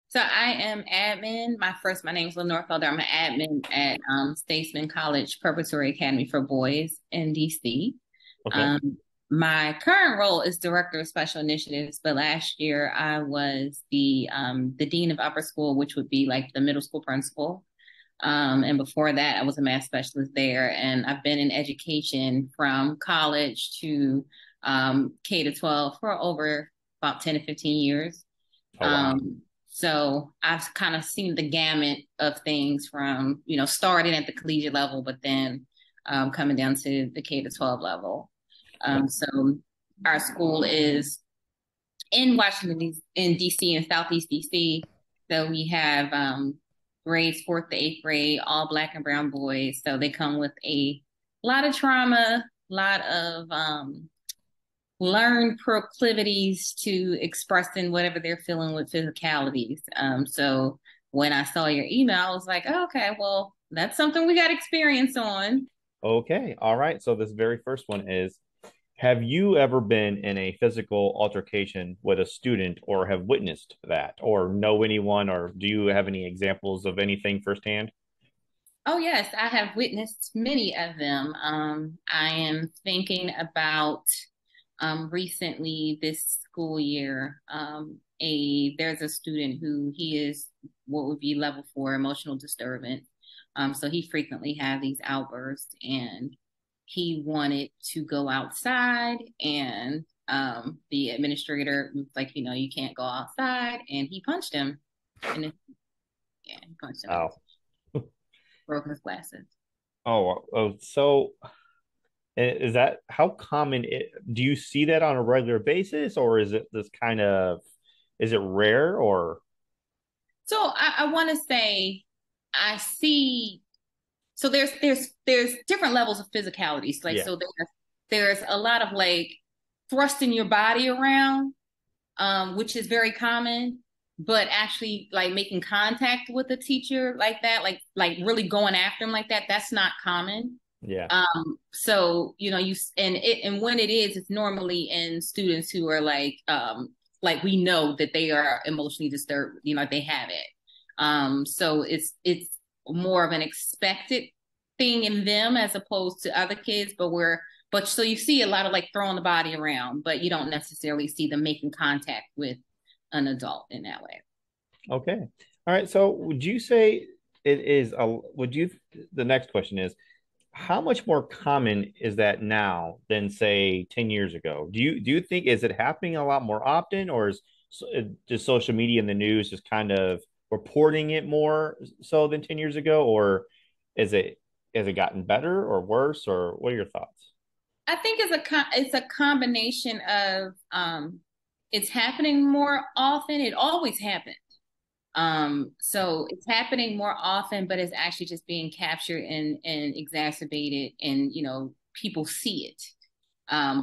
So I am admin. My name is Lenora Felder. I'm an admin at Statesman College Preparatory Academy for Boys in DC. Okay. Um, my current role is Director of Special Initiatives, but last year I was the Dean of Upper School, which would be like the middle school principal. And before that, I was a math specialist there, and I've been in education from college to K to 12 for over about 10 to 15 years. Oh, wow. So I've kind of seen the gamut of things from, starting at the collegiate level, but then coming down to the K to 12 level. So our school is in in DC, in Southeast DC. So we have grades fourth to eighth grade, all black and brown boys. So they come with a lot of trauma, a lot of learned proclivities to expressing whatever they're feeling with physicalities. So when I saw your email, I was like, oh, okay, well, that's something we got experience on. Okay. All right. So this very first one is, have you ever been in a physical altercation with a student or have witnessed that or know anyone, or do you have any examples of anything firsthand? Oh, yes, I have witnessed many of them. I am thinking about recently this school year. There's a student who he is what would be level four emotional disturbance. So he frequently had these outbursts, and he wanted to go outside, and the administrator was like, you can't go outside, and he punched him, and yeah, he punched him, and Oh, broke his glasses. oh. So is that how common do you see that on a regular basis, or is it this kind of, is it rare or? So I want to say I see. So there's different levels of physicalities. Like Yeah. so there's a lot of like thrusting your body around, which is very common. But actually, like making contact with a teacher like that, like really going after him like that, that's not common. Yeah. So and when it is, it's normally in students who are like we know that they are emotionally disturbed, they have it. So it's more of an expected thing in them as opposed to other kids, but so you see a lot of like throwing the body around, but you don't necessarily see them making contact with an adult in that way. Okay. All right. So would you say it is would you, the next question is, how much more common is that now than say 10 years ago? Do you think, is it happening a lot more often, or is just social media and the news just kind of reporting it more so than 10 years ago, or is it, has it gotten better or worse, or what are your thoughts? I think it's a combination of it's happening more often. It always happens. So it's happening more often, but it's actually just being captured and exacerbated, and people see it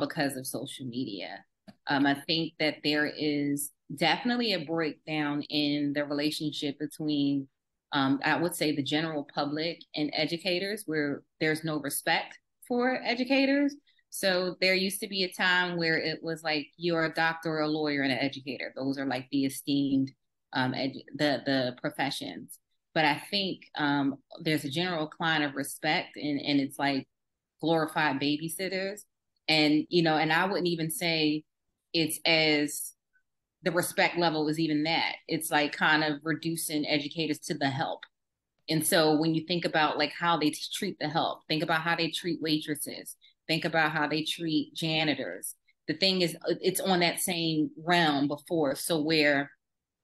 because of social media. I think that there is definitely a breakdown in the relationship between, I would say, the general public and educators, where there's no respect for educators. So there used to be a time where it was like you're a doctor or a lawyer and an educator. Those are like the esteemed the professions. But I think there's a general decline of respect, and it's like glorified babysitters. And I wouldn't even say it's as the respect level is even that. It's like kind of reducing educators to the help. And so when you think about like how they treat the help, think about how they treat waitresses, think about how they treat janitors. The thing is, it's on that same realm before. So where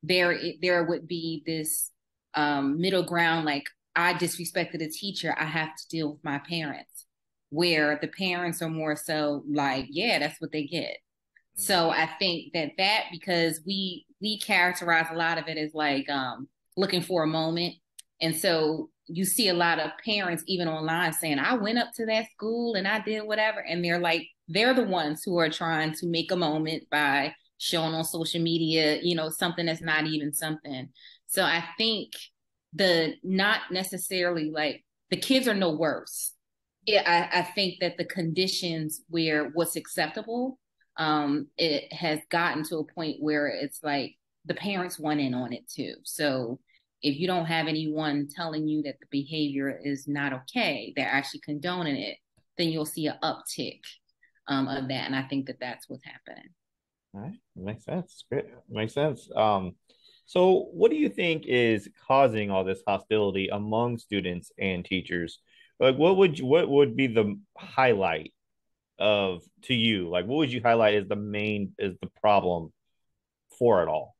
there would be this middle ground, like I disrespected a teacher, I have to deal with my parents, where the parents are more so like, yeah, that's what they get. So I think that because we characterize a lot of it as like looking for a moment. And so you see a lot of parents even online saying, I went up to that school and I did whatever, and they're the ones who are trying to make a moment by showing on social media, something that's not even something. So I think the not necessarily like the kids are no worse. I think that the conditions where what's acceptable, it has gotten to a point where it's like the parents want in on it too. So if you don't have anyone telling you that the behavior is not okay, they're actually condoning it, then you'll see an uptick of that. And I think that that's what's happening. All right, makes sense. Great, makes sense. So what do you think is causing all this hostility among students and teachers? Like, what would be the highlight of to you? Like, what would you highlight as the problem for it all?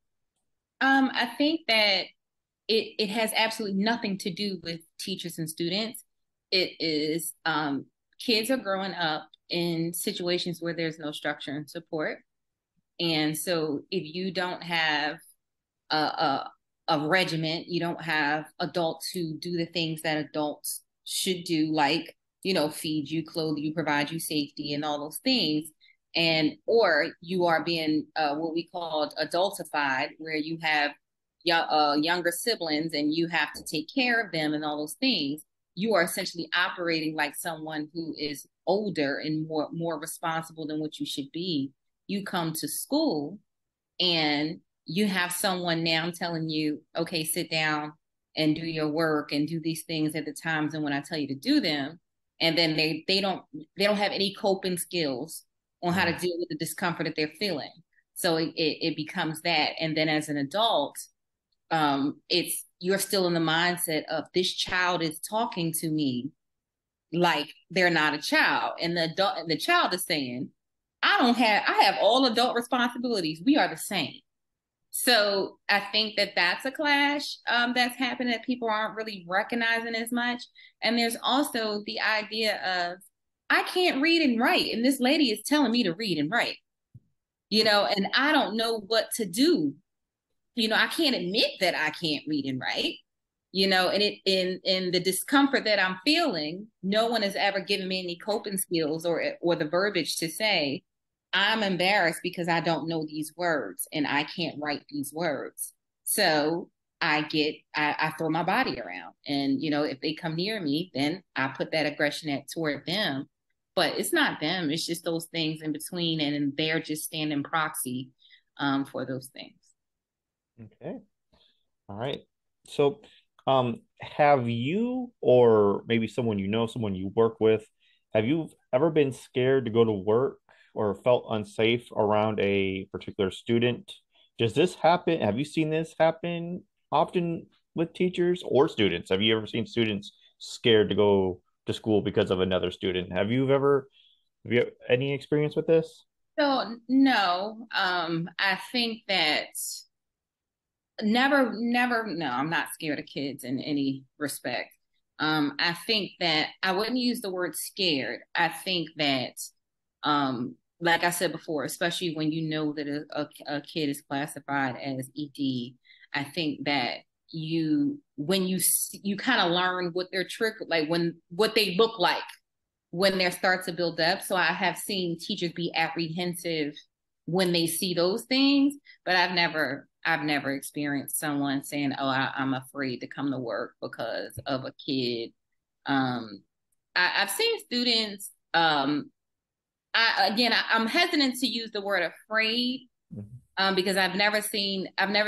I think that it has absolutely nothing to do with teachers and students. It is kids are growing up in situations where there's no structure and support. And so if you don't have a regiment, you don't have adults who do the things that adults should do, like, feed you, clothe you, provide you safety and all those things. And or you are being what we call adultified, where you have younger siblings and you have to take care of them and all those things. You are essentially operating like someone who is older and more responsible than what you should be. You come to school and you have someone now telling you, okay, sit down and do your work and do these things at the times and when I tell you to do them. And then they don't have any coping skills on how to deal with the discomfort that they're feeling. So it becomes that. And then as an adult, it's you're still in the mindset of this child is talking to me like they're not a child. And the child is saying, I have all adult responsibilities. We are the same. So I think that that's a clash that's happening that people aren't really recognizing as much. And there's also the idea of, I can't read and write, and this lady is telling me to read and write, and I don't know what to do. I can't admit that I can't read and write, and it in the discomfort that I'm feeling, no one has ever given me any coping skills or the verbiage to say, I'm embarrassed because I don't know these words and I can't write these words. So I throw my body around. And, if they come near me, then I put that aggression toward them. But it's not them. It's just those things in between. And they're just standing proxy for those things. Okay. All right. So, have you or maybe someone you know, someone you work with, have you ever been scared to go to work or felt unsafe around a particular student? Does this happen? Have you seen this happen often with teachers or students? Have you ever seen students scared to go to school because of another student? Have you any experience with this? So no, I think that never, no, I'm not scared of kids in any respect. I think that I wouldn't use the word scared. I think that, like I said before, especially when you know that a kid is classified as ED, I think that when you kind of learn what their trick, like what they look like when they start to build up. So I have seen teachers be apprehensive when they see those things, but I've never experienced someone saying, "Oh, I'm afraid to come to work because of a kid." Um, I've seen students. I'm hesitant to use the word afraid because I've never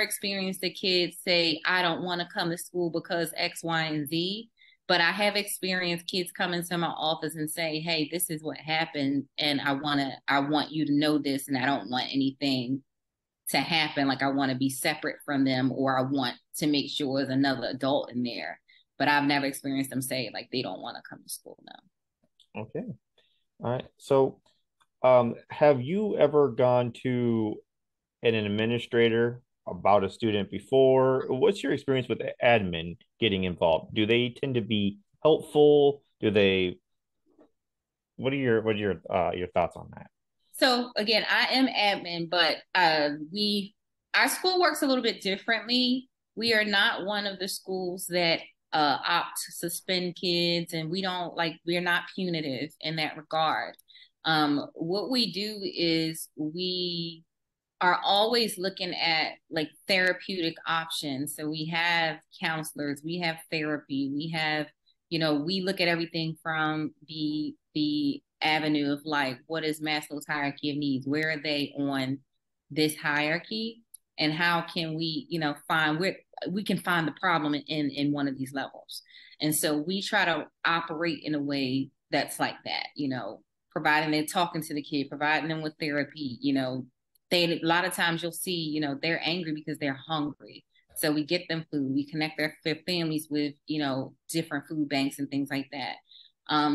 experienced a kid say, "I don't want to come to school because X, Y, and Z." But I have experienced kids come into my office and say, "Hey, this is what happened, and I want you to know this, and I don't want anything to happen. Like I want to be separate from them, or I want to make sure there's another adult in there." But I've never experienced them say like they don't want to come to school now. Okay. All right. So, have you ever gone to an administrator about a student before? What's your experience with the admin getting involved? Do they tend to be helpful? Do they? What are your thoughts on that? So again, I am admin, but our school works a little bit differently. We are not one of the schools that opt to suspend kids, and we're not punitive in that regard. What we do is we are always looking at like therapeutic options. So we have counselors, we have therapy, we look at everything from the avenue of like what is Maslow's hierarchy of needs? Where are they on this hierarchy? and how can we, find where we can find the problem in one of these levels. And so we try to operate in a way that's like that, providing they're talking to the kid, providing them with therapy. They a lot of times you'll see, they're angry because they're hungry. So we get them food, we connect their families with, different food banks and things like that.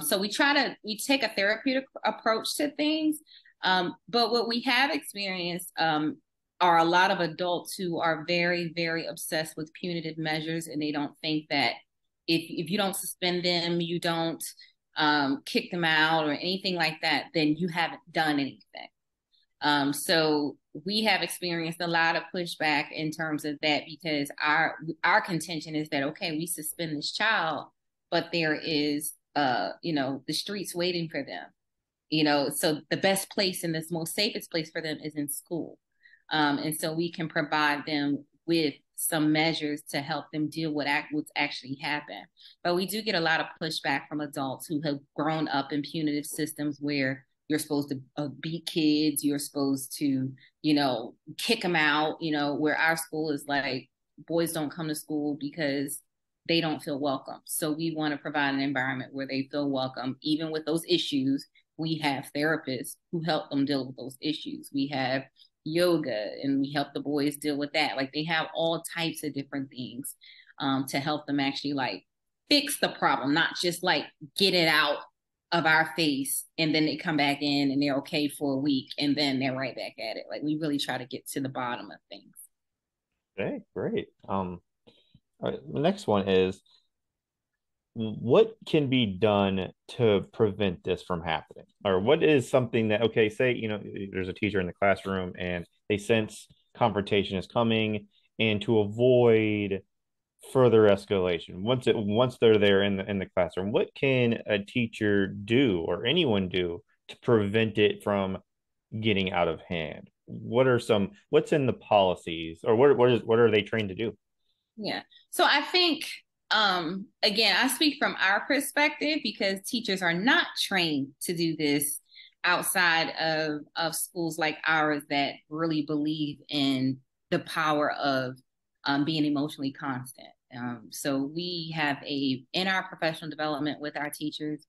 So we take a therapeutic approach to things. But what we have experienced are a lot of adults who are very, very obsessed with punitive measures, and they don't think that if you don't suspend them, you don't kick them out or anything like that, then you haven't done anything. So we have experienced a lot of pushback in terms of that, because our contention is that, okay, we suspend this child, but there is the streets waiting for them. So the best place and the most safest place for them is in school. And so we can provide them with some measures to help them deal with what's actually happened. But we do get a lot of pushback from adults who have grown up in punitive systems where you're supposed to beat kids, you're supposed to, kick them out, where our school is like, boys don't come to school because they don't feel welcome. So we want to provide an environment where they feel welcome, even with those issues. We have therapists who help them deal with those issues. We have yoga, and we help the boys deal with that. Like, they have all types of different things to help them actually like fix the problem, not just like get it out of our face and then they come back in and they're okay for a week and then they're right back at it. Like, we really try to get to the bottom of things. Okay, great. All right, the next one is, what can be done to prevent this from happening? Or what is something that, okay, say, there's a teacher in the classroom and they sense confrontation is coming, and to avoid further escalation, once they're there in the classroom, what can a teacher do or anyone do to prevent it from getting out of hand? What's in the policies, or what are they trained to do? Yeah. So I think, again, I speak from our perspective because teachers are not trained to do this outside of schools like ours that really believe in the power of being emotionally constant. So we have in our professional development with our teachers,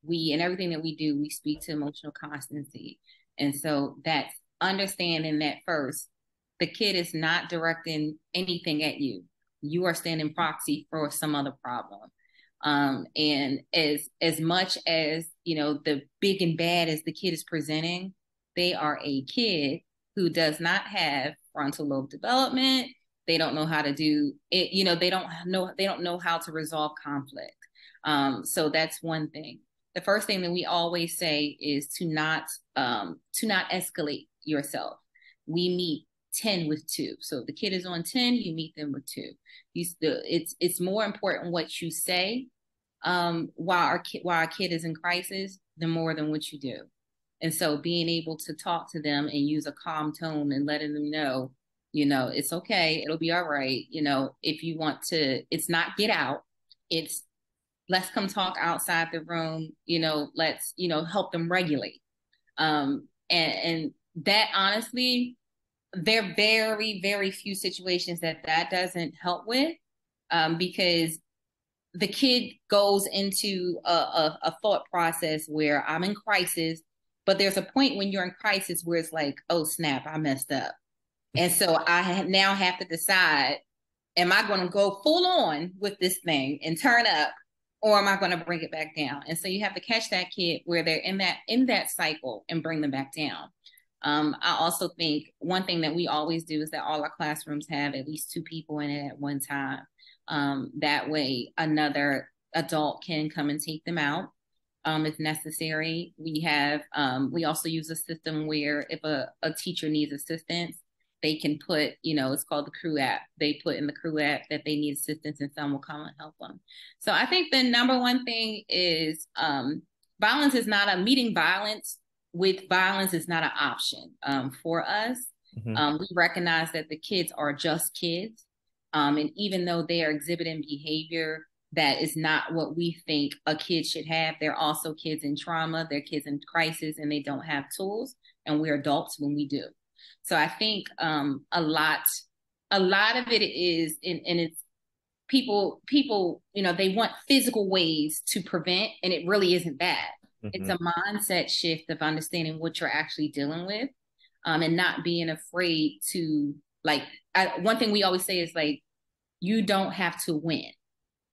in everything that we do, we speak to emotional constancy. And so that's understanding that first, the kid is not directing anything at you. You are standing proxy for some other problem. And as much as, the big and bad as the kid is presenting, they are a kid who does not have frontal lobe development. They don't know how to do it. They don't know how to resolve conflict. So that's one thing. The first thing that we always say is to not escalate yourself. We meet 10 with 2. So if the kid is on 10, you meet them with 2. It's more important what you say while our kid is in crisis than more than what you do. And so being able to talk to them and use a calm tone and letting them know, it's okay, it'll be all right. If you want to, it's not get out, it's let's come talk outside the room, let's, help them regulate. And that, honestly, there are very, very few situations that doesn't help with, because the kid goes into a thought process where I'm in crisis, but there's a point when you're in crisis where it's like, oh snap, I messed up. And so now have to decide, am I going to go full on with this thing and turn up, or am I going to bring it back down? And so you have to catch that kid where they're in that cycle and bring them back down. I also think one thing that we always do is that all our classrooms have at least 2 people in it at one time. That way another adult can come and take them out if necessary. We also use a system where if a teacher needs assistance, they can put, it's called the crew app. They put in the crew app that they need assistance and someone will come and help them. So I think the number one thing is violence is not a meeting violence with violence is not an option for us. Mm-hmm. We recognize that the kids are just kids. And even though they are exhibiting behavior that is not what we think a kid should have, they're also kids in trauma, they're kids in crisis, and they don't have tools. And we're adults when we do. So I think a lot of it is, and it's people, they want physical ways to prevent, and it really isn't that. It's Hmm. a mindset shift of understanding what you're actually dealing with, and not being afraid to like. One thing we always say is like, you don't have to win.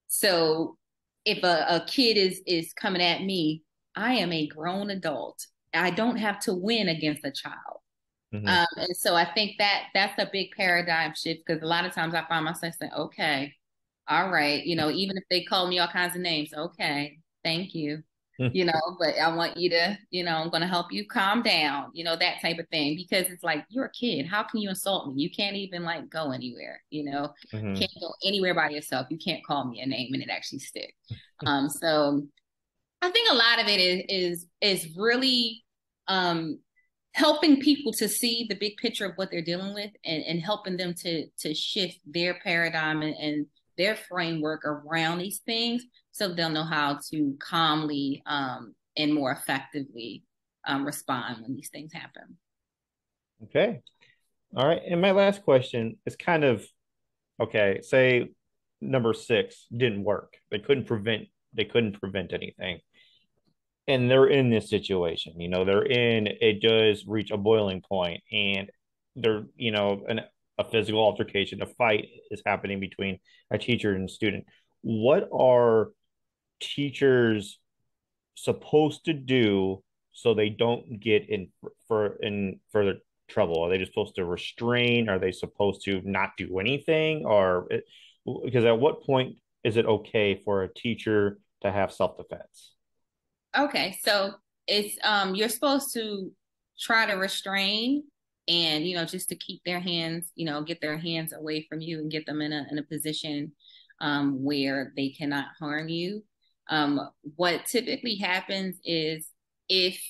So if a kid is coming at me, I am a grown adult. I don't have to win against a child. Hmm. And so I think that that's a big paradigm shift, because a lot of times I find myself saying, okay, all right, even if they call me all kinds of names, okay, thank you, but I want you to, I'm going to help you calm down, that type of thing, because it's like, you're a kid. How can you insult me? You can't even like go anywhere, Hmm. can't go anywhere by yourself. You can't call me a name and it actually stick. So I think a lot of it is really um, helping people to see the big picture of what they're dealing with, and helping them to shift their paradigm and their framework around these things, so they'll know how to calmly and more effectively respond when these things happen. Okay. All right. And my last question is kind of okay. Say number six didn't work. They couldn't prevent anything. And they're in this situation. They're in it does reach a boiling point, and they're, a physical altercation, a fight is happening between a teacher and student. What are teachers supposed to do so they don't get in further trouble? Are they just supposed to restrain? Are they supposed to not do anything? Because at what point is it okay for a teacher to have self-defense? Okay, so it's you're supposed to try to restrain, and just to keep their hands, get their hands away from you and get them in a position where they cannot harm you. What typically happens is, if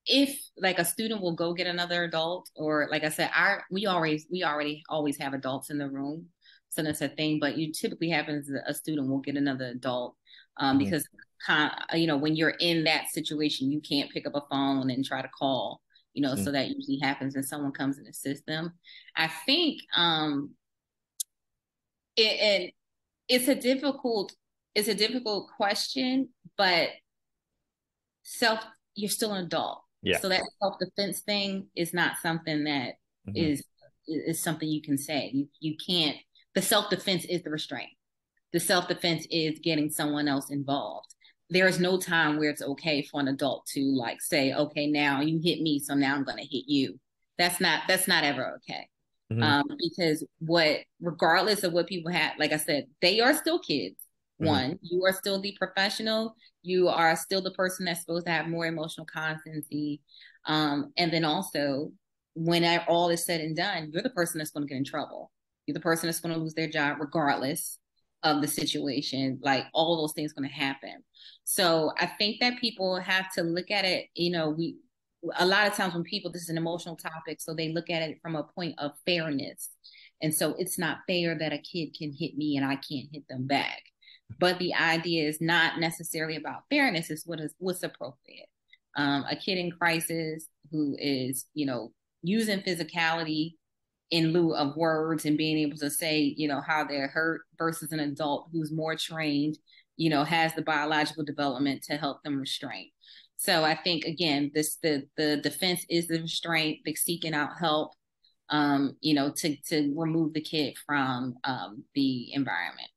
if like a student will go get another adult, or like I said, our we already always have adults in the room, so that's a thing. But you typically happens that a student will get another adult, Mhm. because when you're in that situation, you can't pick up a phone and try to call, so Mhm. that usually happens when someone comes and assists them. I think and it's a difficult question, but self you're still an adult, Yeah. so that self-defense thing is not something that Mhm. is something you can say. You can't. The self-defense is the restraint. The self-defense is getting someone else involved. There is no time where it's okay for an adult to like say, okay, now you hit me, so now I'm going to hit you. That's not ever okay. Mhm. Because regardless of what people have, like I said, they are still kids. Mhm. One, you are still the professional. You are still the person that's supposed to have more emotional constancy. And then also, when all is said and done, you're the person that's going to get in trouble. You're the person that's going to lose their job, regardless of the situation. Like, all those things going to happen. So I think that people have to look at it. We a lot of times when people, this is an emotional topic, so they look at it from a point of fairness. And so it's not fair that a kid can hit me and I can't hit them back. But the idea is not necessarily about fairness, it's what's appropriate. A kid in crisis who is, using physicality in lieu of words and being able to say, how they're hurt, versus an adult who's more trained, has the biological development to help them restrain. So I think, again, the defense is the restraint, the seeking out help, to remove the kid from the environment.